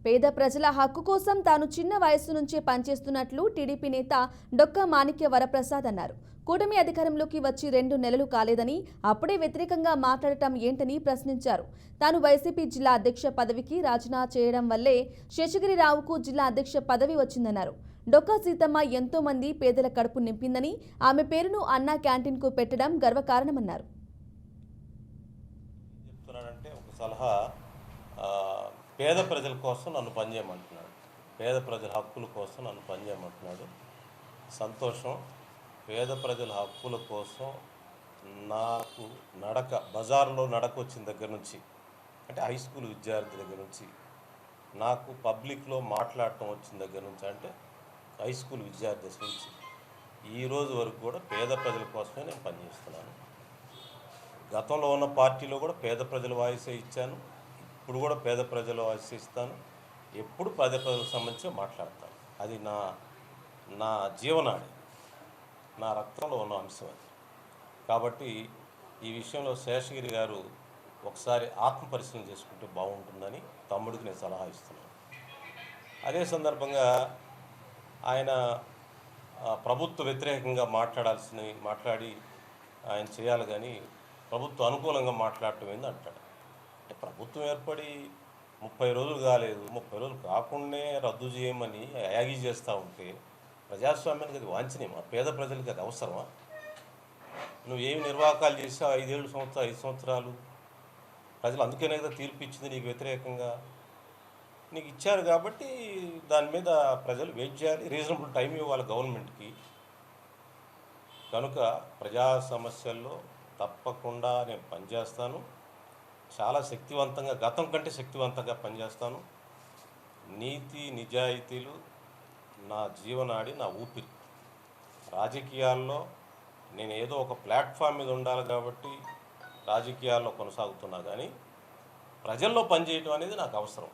పేద ప్రజల హక్కు కోసం తాను చిన్న వయస్సు నుంచే పనిచేస్తున్నట్లు టీడీపీ నేత డొక్కా మాణిక్య వరప్రసాద్ అన్నారు. కూటమి అధికారంలోకి వచ్చి 2 నెలలు కాలేదని అప్పుడే వ్యతిరేకంగా మాట్లాడటం ఏంటని ప్రశ్నించారు. తాను వైసీపీ జిల్లా అధ్యక్ష పదవికి రాజీనామా చేయడం వల్లే శేషగిరిరావుకు జిల్లా అధ్యక్ష పదవి వచ్చిందన్నారు. డొక్కా సీతమ్మ ఎంతో మంది పేదల కడుపు నింపిందని, ఆమె పేరును అన్నా క్యాంటీన్కు పెట్టడం గర్వకారణమన్నారు. పేద ప్రజల కోసం నన్ను పనిచేయమంటున్నాడు, పేద ప్రజల హక్కుల కోసం నన్ను పనిచేయమంటున్నాడు. సంతోషం. పేద ప్రజల హక్కుల కోసం నాకు బజార్లో నడక వచ్చిన దగ్గర నుంచి, అంటే హై స్కూల్ విద్యార్థి దగ్గర నుంచి, నాకు పబ్లిక్లో మాట్లాడటం వచ్చిన దగ్గర నుంచి, అంటే హై స్కూల్ విద్యార్థి నుంచి ఈ రోజు వరకు కూడా పేద ప్రజల కోసమే నేను పనిచేస్తున్నాను. గతంలో ఉన్న పార్టీలో కూడా పేద ప్రజల వాయిసే ఇచ్చాను, ఇప్పుడు కూడా పేద ప్రజల వాయిస్ ఇస్తాను. ఎప్పుడు పేద ప్రజలకు సంబంధించి మాట్లాడతాను. అది నా జీవనాడి, నా రక్తంలో ఉన్న అంశం అది. కాబట్టి ఈ విషయంలో శేషగిరి గారు ఒకసారి ఆత్మ పరిశీలన చేసుకుంటే బాగుంటుందని తమ్ముడికి నేను సలహా ఇస్తున్నాను. అదే సందర్భంగా ఆయన ప్రభుత్వ వ్యతిరేకంగా మాట్లాడి ఆయన చేయాలి, కానీ ప్రభుత్వ అనుకూలంగా మాట్లాడటం ఏంది అంటాడు. అంటే ప్రభుత్వం ఏర్పడి 30 రోజులు కాలేదు, 30 రోజులు కాకుండానే రద్దు చేయమని యాగి చేస్తూ ఉంటే ప్రజాస్వామ్యానికి అది వాంఛనీయమా? పేద ప్రజలకి అది అవసరమా? నువ్వు ఏమి నిర్వాహకాలు చేసావు 5 సంవత్సరాలు? ప్రజలు అందుకనే కదా తీర్పు ఇచ్చింది నీకు వ్యతిరేకంగా. నీకు ఇచ్చారు కాబట్టి దాని మీద ప్రజలు వెయిట్ చేయాలి, రీజనబుల్ టైం ఇవ్వాలి గవర్నమెంట్కి. కనుక ప్రజా సమస్యల్లో తప్పకుండా నేను పనిచేస్తాను. చాలా శక్తివంతంగా, గతం కంటే శక్తివంతంగా పనిచేస్తాను. నీతి నిజాయితీలు నా జీవనాడి, నా ఊపిరి. రాజకీయాల్లో నేను ఏదో ఒక ప్లాట్ఫామ్ మీద ఉండాలి కాబట్టి రాజకీయాల్లో కొనసాగుతున్నా, కానీ ప్రజల్లో పనిచేయటం అనేది నాకు అవసరం.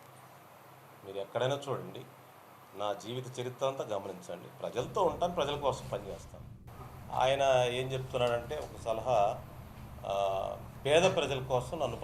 మీరు ఎక్కడైనా చూడండి, నా జీవిత చరిత్ర అంతా గమనించండి. ప్రజలతో ఉంటాను, ప్రజల కోసం పనిచేస్తాను. ఆయన ఏం చెప్తున్నాడంటే ఒక సలహా, పేద ప్రజల కోసం నన్ను